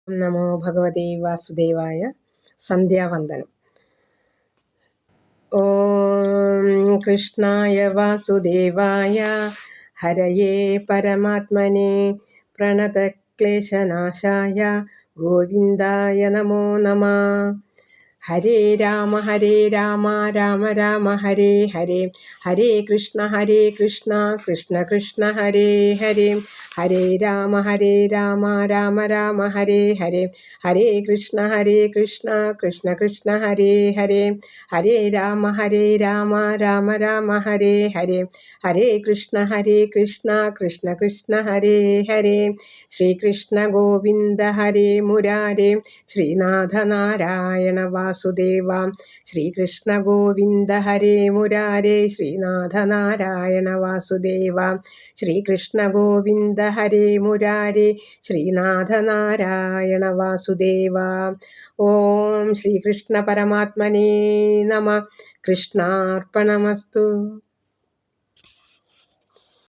നമോ ഭഗവതേ വാസുദേവായ. സന്ധ്യാവന്ദനം. ഓം കൃഷ്ണായ വാസുദേവായ ഹരയേ പരമാത്മനെ പ്രണതക്ലേശനാശായ ഗോവിന്ദായ നമോ നമഃ. ഹരേ രാമ രാമ രാമ ഹരേ ഹരേ, ഹരേ കൃഷ്ണ കൃഷ്ണ കൃഷ്ണ ഹരേ ഹരേ, ഹരേ രാമ രാമ രാമ ഹരേ ഹരേ, ഹരേ കൃഷ്ണ കൃഷ്ണ കൃഷ്ണ ഹരേ ഹരേ, ഹരേ രാമ രാമ രാമ ഹരേ ഹരേ, ഹരേ കൃഷ്ണ കൃഷ്ണ കൃഷ്ണ ഹരേ ഹരേ. ശ്രീകൃഷ്ണ ഗോവിന്ദ ഹരേ മുരാരേ, ശ്രീനാഥ നാരായണ വാസുദേവ. ശ്രീകൃഷ്ണ ഗോവിന്ദ ഹരേ മുരാരേ, ശ്രീനാഥ നാരായണ വാസുദേവ. ശ്രീകൃഷ്ണ ഗോവിന്ദ ഹരേ മുരാരേ, ശ്രീനാഥ നാരായണ വാസുദേവ. ഓം ശ്രീകൃഷ്ണ പരമാത്മനേ നമഃ. കൃഷ്ണാർപ്പണമസ്തു.